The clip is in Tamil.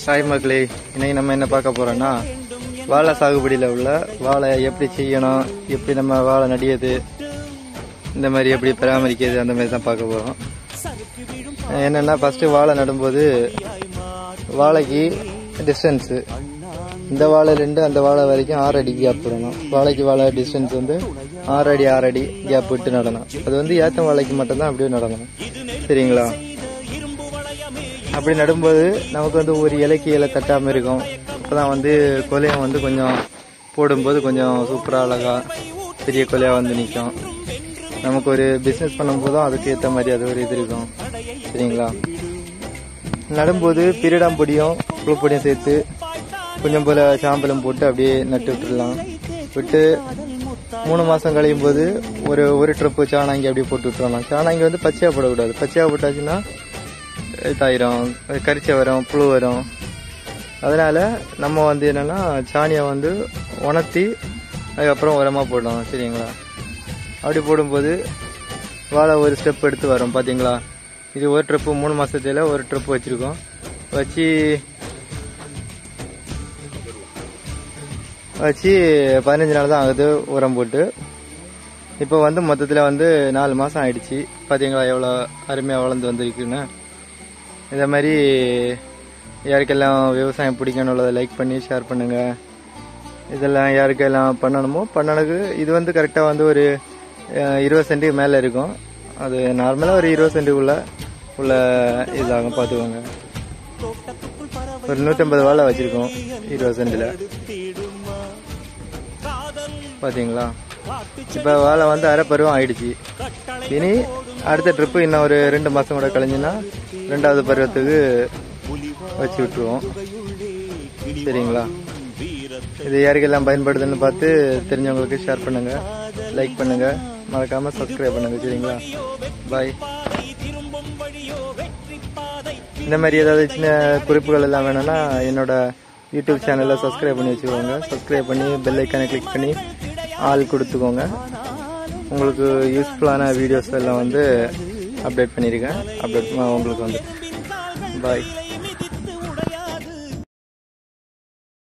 ஹாய் மக்களே, இன்னைக்கு நம்ம என்ன பார்க்க போறோம்னா வாழை சாகுபடியில் உள்ள வாழை எப்படி செய்யணும், எப்படி நம்ம வாழை நடியது, இந்த மாதிரி எப்படி பராமரிக்கிறது, அந்த மாதிரி தான் பார்க்க போறோம். என்னன்னா ஃபர்ஸ்ட் வாழை நடும்போது வாழைக்கு டிஸ்டன்ஸு இந்த வாழையிலேருந்து அந்த வாழை வரைக்கும் 6 அடி கேப் விடணும். வாழைக்கு வாழை டிஸ்டன்ஸ் வந்து 6 அடி கேப் விட்டு நடணும். அது வந்து ஏத்த வாழைக்கு மட்டும்தான் அப்படியே நடணும், சரிங்களா? அப்படி நடும்போது நமக்கு வந்து ஒரு இலைக்கு இலை தட்டாமல் இருக்கும். அப்போதான் வந்து கொலையம் வந்து கொஞ்சம் போடும்போது கொஞ்சம் சூப்பராக அழகா பெரிய கொலையாக வந்து நிற்கும். நமக்கு ஒரு பிஸ்னஸ் பண்ணும்போதும் அதுக்கு ஏற்ற மாதிரி அது ஒரு இது இருக்கும், சரிங்களா? நடும்போது பீரிடாம் பொடியும் புழு பொடியும் சேர்த்து கொஞ்சம் போல் சாம்பலும் போட்டு அப்படியே நட்டு விட்டுடலாம். விட்டு 3 மாதம் கழியும் போது ஒரு ட்ரிப்பு சாணாங்கி அப்படியே போட்டு விட்டுறலாம். சாணாங்கி வந்து பச்சையாக போடக்கூடாது. பச்சையாக போட்டாச்சுன்னா இதாயிரும், கரிச்சை வரும், புழு வரும். அதனால நம்ம வந்து என்னன்னா சாணியை வந்து உணர்த்தி அதுக்கப்புறம் உரமாக போடணும், சரிங்களா? அப்படி போடும்போது வாழை ஒரு ஸ்டெப் எடுத்து வரும், பார்த்தீங்களா? இது ஒரு ட்ரிப்பு 3 மாதத்துல ஒரு ட்ரிப்பு வச்சுருக்கோம். வச்சு 15 நாள் தான் ஆகுது உரம் போட்டு. இப்போ வந்து மொத்தத்தில் வந்து 4 மாதம் ஆயிடுச்சு. பார்த்தீங்களா எவ்வளோ அருமையாக வளர்ந்து வந்திருக்குன்னு. இதே மாதிரி யாருக்கெல்லாம் விவசாயம் பிடிக்கணும்னு லைக் பண்ணி ஷேர் பண்ணுங்கள். இதெல்லாம் யாருக்கெல்லாம் பண்ணணுமோ பண்ணனுக்கு. இது வந்து கரெக்டாக வந்து ஒரு 20 சென்ட்டுக்கு மேலே இருக்கும். அது நார்மலாக ஒரு 20 சென்ட்டுக்குள்ள உள்ள இதாகும், பார்த்துக்கோங்க. ஒரு 150 வாழை வச்சுருக்கோம் 20 சென்டில், பார்த்தீங்களா? இப்போ வாழை வந்து அரை பருவம் ஆயிடுச்சு. இனி அடுத்த ட்ரிப்பு இன்னும் ஒரு 2 மாதம் கூட கழிஞ்சுன்னா 2வது பருவத்துக்கு வச்சு விட்டுருவோம், சரிங்களா? இது யாருக்கெல்லாம் பயன்படுதுன்னு பார்த்து தெரிஞ்சவங்களுக்கு ஷேர் பண்ணுங்க, லைக் பண்ணுங்க, மறக்காம சப்ஸ்கிரைப் பண்ணுங்க, சரிங்களா? பாய். இந்த மாதிரி ஏதாவது சின்ன குறிப்புகள் எல்லாம் வேணும்னா என்னோட யூடியூப் சேனலை சப்ஸ்கிரைப் பண்ணி வச்சுக்கோங்க. சப்ஸ்கிரைப் பண்ணி பெல் ஐக்கானை கிளிக் பண்ணி ஆல் கொடுத்துக்கோங்க. உங்களுக்கு யூஸ்ஃபுல்லான வீடியோஸ் எல்லாம் வந்து அப்டேட் பண்ணியிருக்கேன். உங்களுக்கு வந்து பாய்.